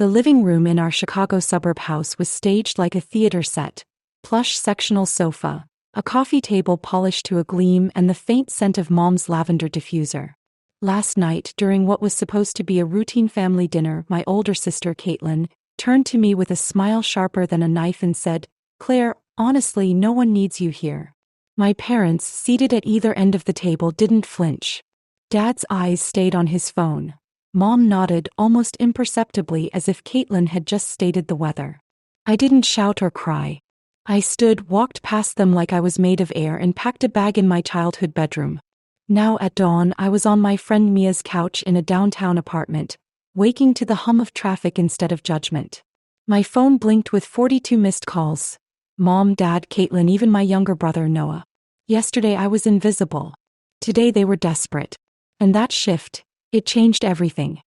The living room in our Chicago suburb house was staged like a theater set. Plush sectional sofa, a coffee table polished to a gleam, and the faint scent of Mom's lavender diffuser. Last night, during what was supposed to be a routine family dinner, my older sister, Caitlin, turned to me with a smile sharper than a knife and said, "Claire, honestly, no one needs you here." My parents, seated at either end of the table, didn't flinch. Dad's eyes stayed on his phone. Mom nodded almost imperceptibly as if Caitlin had just stated the weather. I didn't shout or cry. I stood, walked past them like I was made of air, and packed a bag in my childhood bedroom. Now at dawn, I was on my friend Mia's couch in a downtown apartment, waking to the hum of traffic instead of judgment. My phone blinked with 42 missed calls. Mom, Dad, Caitlin, even my younger brother Noah. Yesterday I was invisible. Today they were desperate. And that shift, it changed everything.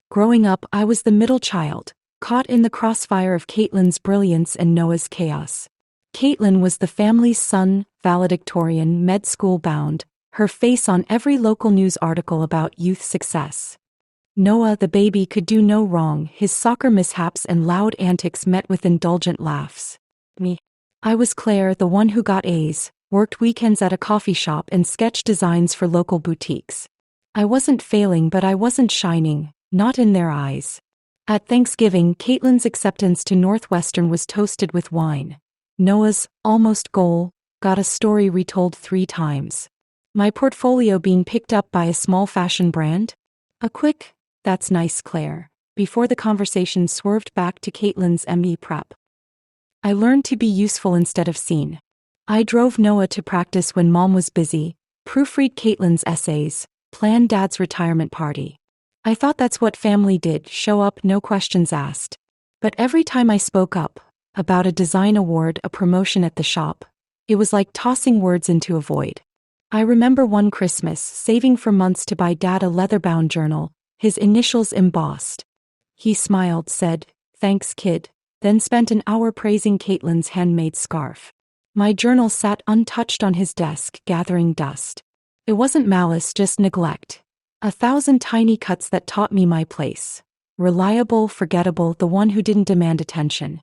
Growing up, I was the middle child, caught in the crossfire of Caitlin's brilliance and Noah's chaos. Caitlin was the family's son, valedictorian, med school bound, her face on every local news article about youth success. Noah, the baby, could do no wrong, his soccer mishaps and loud antics met with indulgent laughs. Me. I was Claire, the one who got A's, worked weekends at a coffee shop, and sketched designs for local boutiques. I wasn't failing, but I wasn't shining, not in their eyes. At Thanksgiving, Caitlin's acceptance to Northwestern was toasted with wine. Noah's almost goal got a story retold 3 times. My portfolio being picked up by a small fashion brand? A quick, "That's nice, Claire," before the conversation swerved back to Caitlin's ME prep. I learned to be useful instead of seen. I drove Noah to practice when Mom was busy, proofread Caitlin's essays, planned Dad's retirement party. I thought that's what family did, show up, no questions asked. But every time I spoke up, about a design award, a promotion at the shop, it was like tossing words into a void. I remember one Christmas, saving for months to buy Dad a leather-bound journal, his initials embossed. He smiled, said, "Thanks, kid," then spent an hour praising Caitlin's handmade scarf. My journal sat untouched on his desk, gathering dust. It wasn't malice, just neglect. 1,000 tiny cuts that taught me my place. Reliable, forgettable, the one who didn't demand attention.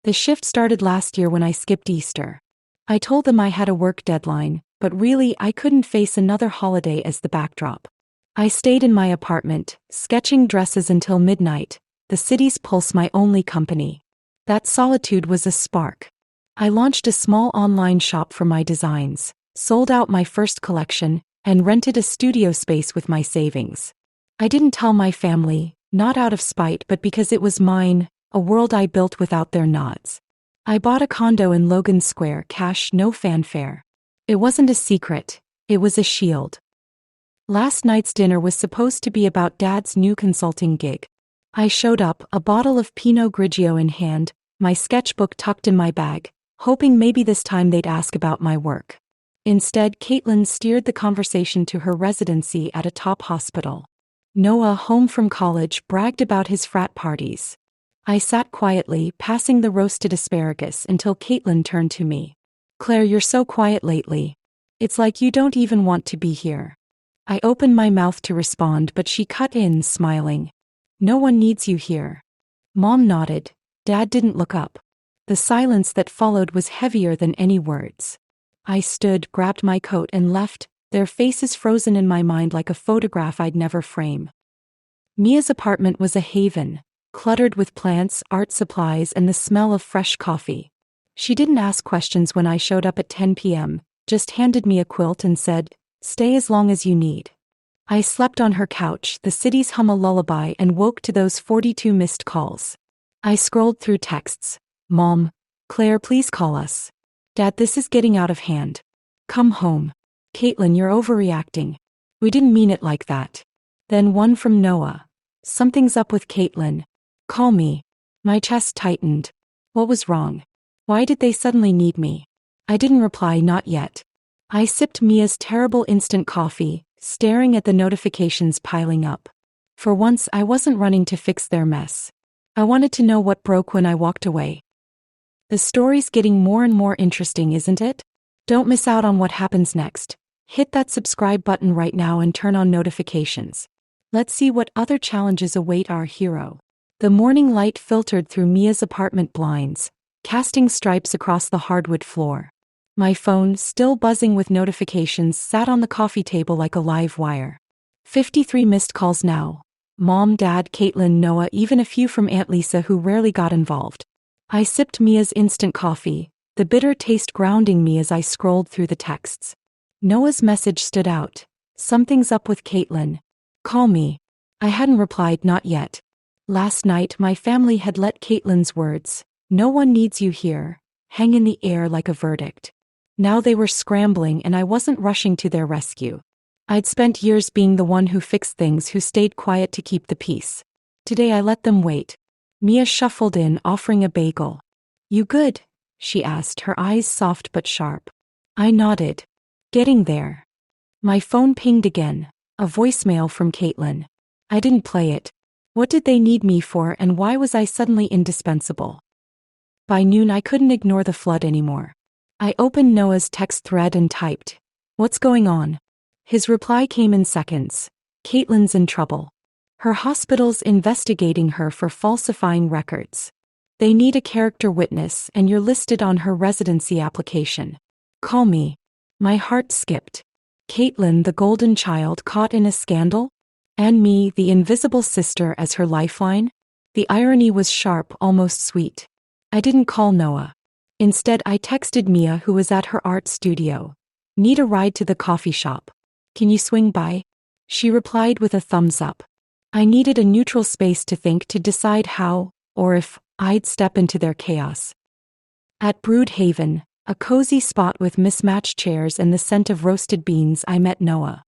The shift started last year when I skipped Easter. I told them I had a work deadline, but really I couldn't face another holiday as the backdrop. I stayed in my apartment, sketching dresses until midnight, the city's pulse my only company. That solitude was a spark. I launched a small online shop for my designs, sold out my first collection, and rented a studio space with my savings. I didn't tell my family, not out of spite but because it was mine, a world I built without their nods. I bought a condo in Logan Square, cash, no fanfare. It wasn't a secret, it was a shield. Last night's dinner was supposed to be about Dad's new consulting gig. I showed up, a bottle of Pinot Grigio in hand, my sketchbook tucked in my bag, hoping maybe this time they'd ask about my work. Instead, Caitlin steered the conversation to her residency at a top hospital. Noah, home from college, bragged about his frat parties. I sat quietly, passing the roasted asparagus until Caitlin turned to me. "Claire, you're so quiet lately. It's like you don't even want to be here." I opened my mouth to respond, but she cut in, smiling. "No one needs you here." Mom nodded. Dad didn't look up. The silence that followed was heavier than any words. I stood, grabbed my coat, and left, their faces frozen in my mind like a photograph I'd never frame. Mia's apartment was a haven, cluttered with plants, art supplies, and the smell of fresh coffee. She didn't ask questions when I showed up at 10 p.m., just handed me a quilt and said, "Stay as long as you need." I slept on her couch, the city's hum a lullaby, and woke to those 42 missed calls. I scrolled through texts. "Mom, Claire, please call us. Dad, this is getting out of hand. Come home. Caitlin, you're overreacting. We didn't mean it like that." Then one from Noah. "Something's up with Caitlin. Call me." My chest tightened. What was wrong? Why did they suddenly need me? I didn't reply, not yet. I sipped Mia's terrible instant coffee, staring at the notifications piling up. For once, I wasn't running to fix their mess. I wanted to know what broke when I walked away. The story's getting more and more interesting, isn't it? Don't miss out on what happens next. Hit that subscribe button right now and turn on notifications. Let's see what other challenges await our hero. The morning light filtered through Mia's apartment blinds, casting stripes across the hardwood floor. My phone, still buzzing with notifications, sat on the coffee table like a live wire. 53 missed calls now. Mom, Dad, Caitlin, Noah, even a few from Aunt Lisa who rarely got involved. I sipped Mia's instant coffee, the bitter taste grounding me as I scrolled through the texts. Noah's message stood out. Something's up with Caitlin. Call me. I hadn't replied, not yet. Last night my family had let Caitlin's words, "No one needs you here," hang in the air like a verdict. Now they were scrambling and I wasn't rushing to their rescue. I'd spent years being the one who fixed things, who stayed quiet to keep the peace. Today I let them wait. Mia shuffled in, offering a bagel. "You good?" she asked, her eyes soft but sharp. I nodded. Getting there. My phone pinged again, a voicemail from Caitlin. I didn't play it. What did they need me for, and why was I suddenly indispensable? By noon I couldn't ignore the flood anymore. I opened Noah's text thread and typed, "What's going on?" His reply came in seconds. "Caitlin's in trouble. Her hospital's investigating her for falsifying records. They need a character witness and you're listed on her residency application. Call me." My heart skipped. Caitlin, the golden child caught in a scandal? And me, the invisible sister, as her lifeline? The irony was sharp, almost sweet. I didn't call Noah. Instead, I texted Mia, who was at her art studio. "Need a ride to the coffee shop. Can you swing by?" She replied with a thumbs up. I needed a neutral space to think, to decide how, or if, I'd step into their chaos. At Broodhaven, a cozy spot with mismatched chairs and the scent of roasted beans, I met Noah.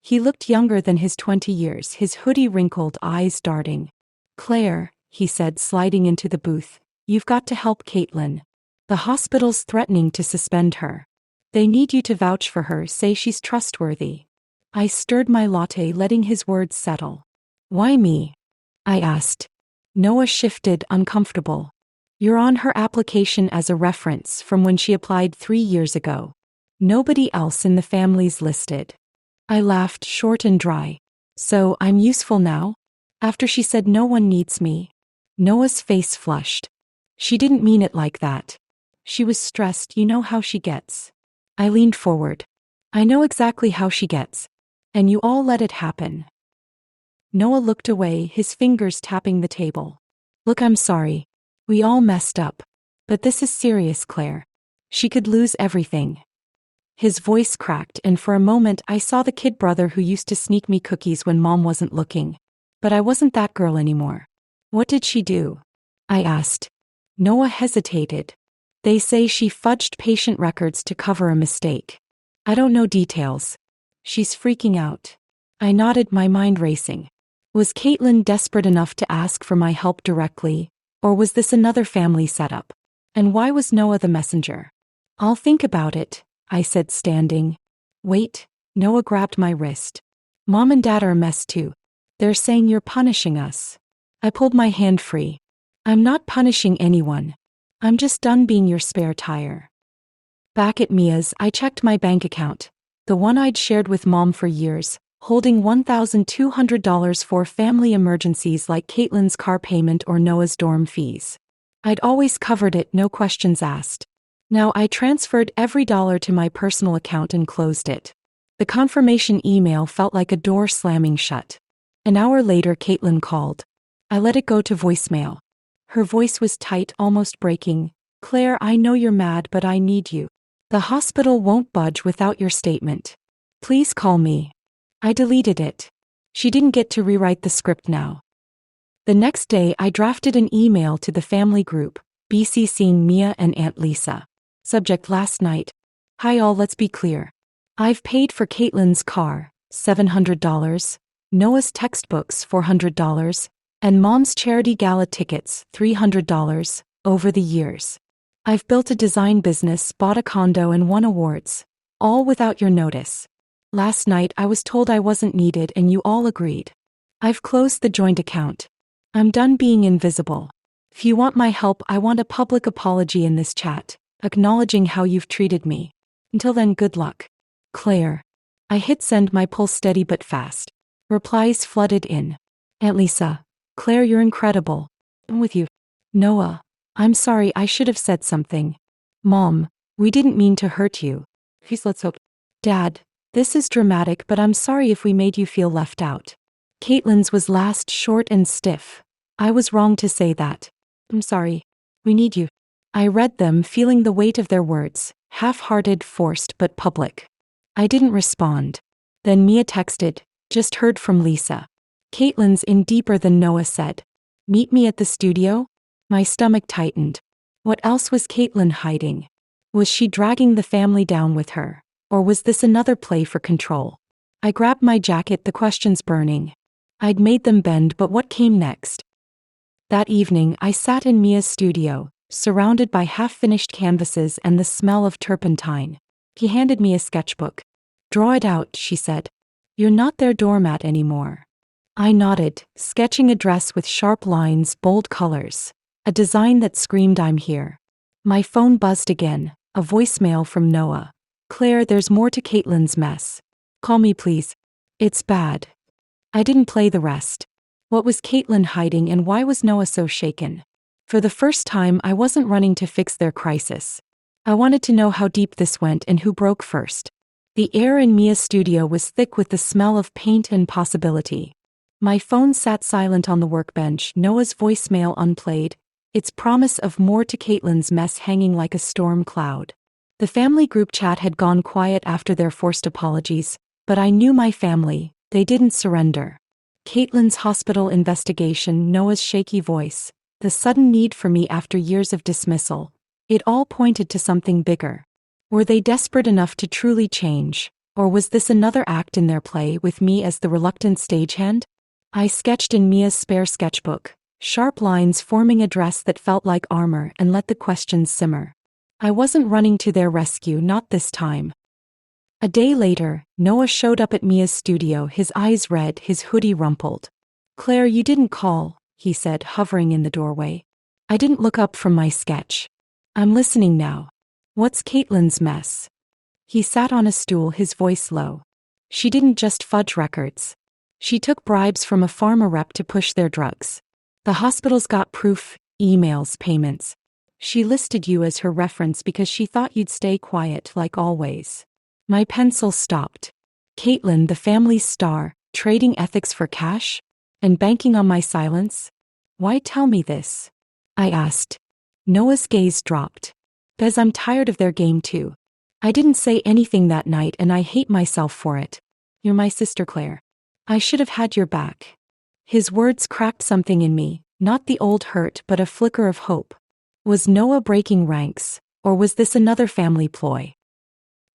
He looked younger than his 20 years, his hoodie wrinkled, eyes darting. "Claire," he said, sliding into the booth, "you've got to help Caitlin. The hospital's threatening to suspend her. They need you to vouch for her, say she's trustworthy." I stirred my latte, letting his words settle. "Why me?" I asked. Noah shifted, uncomfortable. "You're on her application as a reference from when she applied 3 years ago. Nobody else in the family's listed." I laughed, short and dry. "So, I'm useful now? After she said no one needs me?" Noah's face flushed. "She didn't mean it like that. She was stressed, you know how she gets." I leaned forward. "I know exactly how she gets. And you all let it happen." Noah looked away, his fingers tapping the table. "Look, I'm sorry. We all messed up. But this is serious, Claire. She could lose everything." His voice cracked, and for a moment I saw the kid brother who used to sneak me cookies when Mom wasn't looking. But I wasn't that girl anymore. "What did she do?" I asked. Noah hesitated. "They say she fudged patient records to cover a mistake. I don't know details. She's freaking out." I nodded, my mind racing. Was Caitlin desperate enough to ask for my help directly, or was this another family setup? And why was Noah the messenger? "I'll think about it," I said, standing. "Wait." Noah grabbed my wrist. "Mom and Dad are a mess too. They're saying you're punishing us." I pulled my hand free. "I'm not punishing anyone. I'm just done being your spare tire." Back at Mia's, I checked my bank account, the one I'd shared with Mom for years, holding $1,200 for family emergencies like Caitlin's car payment or Noah's dorm fees. I'd always covered it, no questions asked. Now I transferred every dollar to my personal account and closed it. The confirmation email felt like a door slamming shut. An hour later, Caitlin called. I let it go to voicemail. Her voice was tight, almost breaking. "Claire, I know you're mad, but I need you. The hospital won't budge without your statement. Please call me." I deleted it. She didn't get to rewrite the script now. The next day, I drafted an email to the family group, BCCing Mia and Aunt Lisa. Subject: last night. "Hi all, let's be clear. I've paid for Caitlin's car, $700, Noah's textbooks, $400, and Mom's charity gala tickets, $300, over the years. I've built a design business, bought a condo, and won awards, all without your notice. Last night I was told I wasn't needed and you all agreed. I've closed the joint account. I'm done being invisible. If you want my help, I want a public apology in this chat, acknowledging how you've treated me. Until then, good luck. Claire." I hit send, my pulse steady but fast. Replies flooded in. "Aunt Lisa. Claire, you're incredible. I'm with you. Noah. I'm sorry, I should have said something. Mom, we didn't mean to hurt you. Let's hope. Dad, this is dramatic, but I'm sorry if we made you feel left out. Caitlin's was last, short and stiff. I was wrong to say that. I'm sorry. We need you. I read them, feeling the weight of their words, half-hearted, forced, but public. I didn't respond. Then Mia texted, just heard from Lisa. Caitlin's in deeper than Noah said. Meet me at the studio? My stomach tightened. What else was Caitlin hiding? Was she dragging the family down with her? Or was this another play for control? I grabbed my jacket, the questions burning. I'd made them bend, but what came next? That evening, I sat in Mia's studio, surrounded by half-finished canvases and the smell of turpentine. He handed me a sketchbook. Draw it out, she said. You're not their doormat anymore. I nodded, sketching a dress with sharp lines, bold colors. A design that screamed, I'm here. My phone buzzed again, a voicemail from Noah. Claire, there's more to Caitlin's mess. Call me, please. It's bad. I didn't play the rest. What was Caitlin hiding and why was Noah so shaken? For the first time, I wasn't running to fix their crisis. I wanted to know how deep this went and who broke first. The air in Mia's studio was thick with the smell of paint and possibility. My phone sat silent on the workbench, Noah's voicemail unplayed, its promise of more to Caitlin's mess hanging like a storm cloud. The family group chat had gone quiet after their forced apologies, but I knew my family, they didn't surrender. Caitlin's hospital investigation, Noah's shaky voice, the sudden need for me after years of dismissal, it all pointed to something bigger. Were they desperate enough to truly change, or was this another act in their play with me as the reluctant stagehand? I sketched in Mia's spare sketchbook, sharp lines forming a dress that felt like armor, and let the questions simmer. I wasn't running to their rescue, not this time. A day later, Noah showed up at Mia's studio, his eyes red, his hoodie rumpled. Claire, you didn't call, he said, hovering in the doorway. I didn't look up from my sketch. I'm listening now. What's Caitlin's mess? He sat on a stool, his voice low. She didn't just fudge records. She took bribes from a pharma rep to push their drugs. The hospitals got proof, emails, payments. She listed you as her reference because she thought you'd stay quiet like always. My pencil stopped. Caitlin, the family's star, trading ethics for cash? And banking on my silence? Why tell me this? I asked. Noah's gaze dropped. Because I'm tired of their game too. I didn't say anything that night and I hate myself for it. You're my sister, Claire. I should have had your back. His words cracked something in me, not the old hurt but a flicker of hope. Was Noah breaking ranks, or was this another family ploy?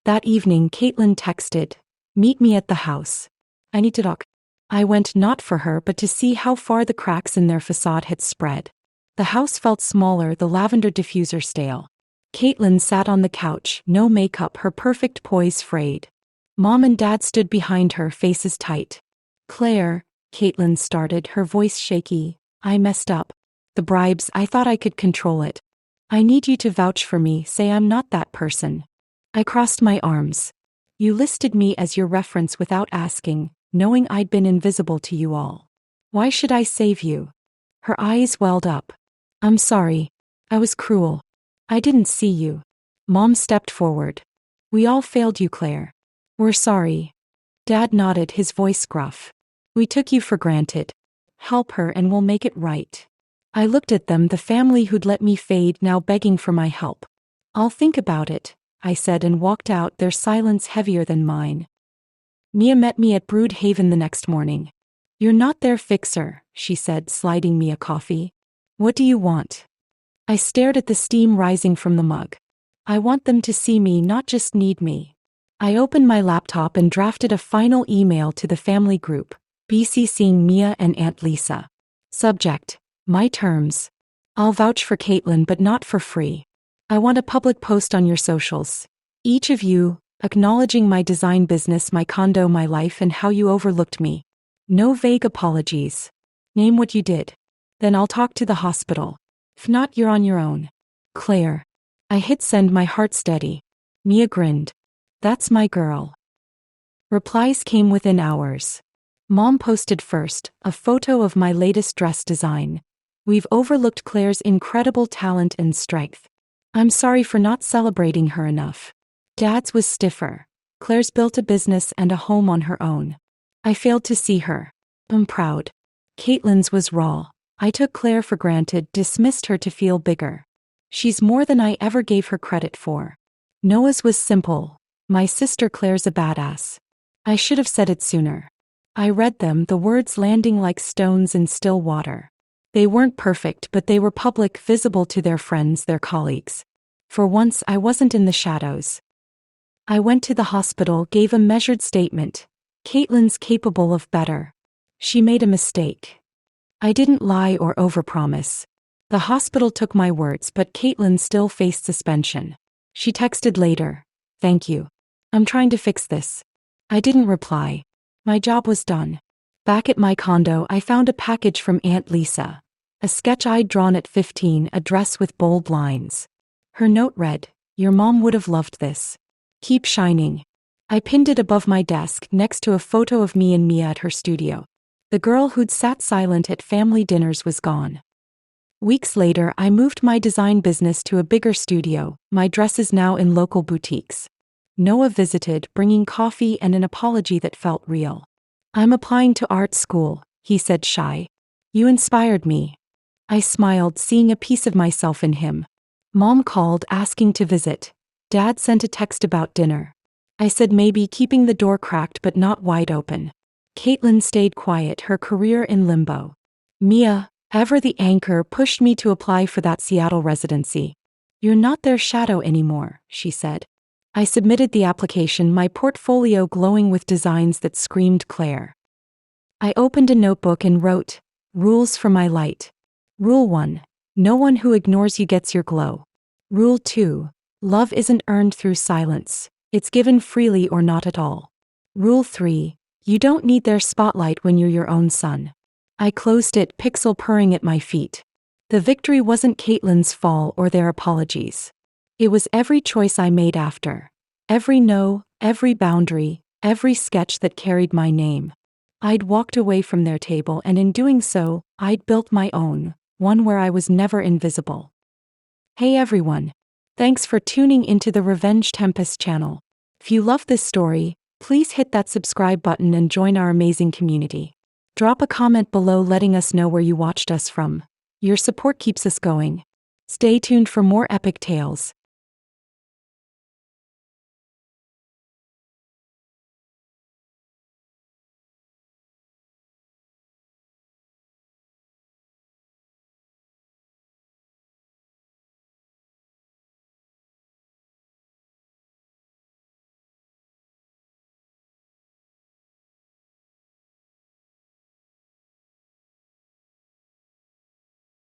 That evening, Caitlin texted, meet me at the house. I need to talk. I went not for her but to see how far the cracks in their facade had spread. The house felt smaller, the lavender diffuser stale. Caitlin sat on the couch, no makeup, her perfect poise frayed. Mom and Dad stood behind her, faces tight. Claire, Caitlin started, her voice shaky. I messed up. The bribes, I thought I could control it. I need you to vouch for me, say I'm not that person. I crossed my arms. You listed me as your reference without asking, knowing I'd been invisible to you all. Why should I save you? Her eyes welled up. I'm sorry. I was cruel. I didn't see you. Mom stepped forward. We all failed you, Claire. We're sorry. Dad nodded, his voice gruff. We took you for granted. Help her and we'll make it right. I looked at them, the family who'd let me fade, now begging for my help. I'll think about it, I said and walked out, their silence heavier than mine. Mia met me at Brood Haven the next morning. You're not their fixer, she said, sliding me a coffee. What do you want? I stared at the steam rising from the mug. I want them to see me, not just need me. I opened my laptop and drafted a final email to the family group, BCCing Mia and Aunt Lisa. Subject, my terms. I'll vouch for Caitlin but not for free. I want a public post on your socials. Each of you, acknowledging my design business, my condo, my life, and how you overlooked me. No vague apologies. Name what you did. Then I'll talk to the hospital. If not, you're on your own. Claire. I hit send, my heart steady. Mia grinned. That's my girl. Replies came within hours. Mom posted first, a photo of my latest dress design. We've overlooked Claire's incredible talent and strength. I'm sorry for not celebrating her enough. Dad's was stiffer. Claire's built a business and a home on her own. I failed to see her. I'm proud. Caitlin's was raw. I took Claire for granted, dismissed her to feel bigger. She's more than I ever gave her credit for. Noah's was simple. My sister Claire's a badass. I should have said it sooner. I read them, the words landing like stones in still water. They weren't perfect, but they were public, visible to their friends, their colleagues. For once, I wasn't in the shadows. I went to the hospital, gave a measured statement. Caitlin's capable of better. She made a mistake. I didn't lie or overpromise. The hospital took my words, but Caitlin still faced suspension. She texted later. Thank you. I'm trying to fix this. I didn't reply. My job was done. Back at my condo, I found a package from Aunt Lisa. A sketch I'd drawn at 15, a dress with bold lines. Her note read, "Your mom would have loved this. Keep shining." I pinned it above my desk, next to a photo of me and Mia at her studio. The girl who'd sat silent at family dinners was gone. Weeks later, I moved my design business to a bigger studio, my dresses now in local boutiques. Noah visited, bringing coffee and an apology that felt real. "I'm applying to art school," he said, shy. "You inspired me." I smiled, seeing a piece of myself in him. Mom called, asking to visit. Dad sent a text about dinner. I said maybe, keeping the door cracked but not wide open. Caitlin stayed quiet, her career in limbo. Mia, ever the anchor, pushed me to apply for that Seattle residency. "You're not their shadow anymore," she said. I submitted the application, my portfolio glowing with designs that screamed Claire. I opened a notebook and wrote, "Rules for my light." Rule 1. No one who ignores you gets your glow. Rule 2. Love isn't earned through silence. It's given freely or not at all. Rule 3. You don't need their spotlight when you're your own sun. I closed it, Pixel purring at my feet. The victory wasn't Caitlin's fall or their apologies. It was every choice I made after. Every no, every boundary, every sketch that carried my name. I'd walked away from their table, and in doing so, I'd built my own, one where I was never invisible. Hey everyone. Thanks for tuning into the Revenge Tempest channel. If you love this story, please hit that subscribe button and join our amazing community. Drop a comment below letting us know where you watched us from. Your support keeps us going. Stay tuned for more epic tales.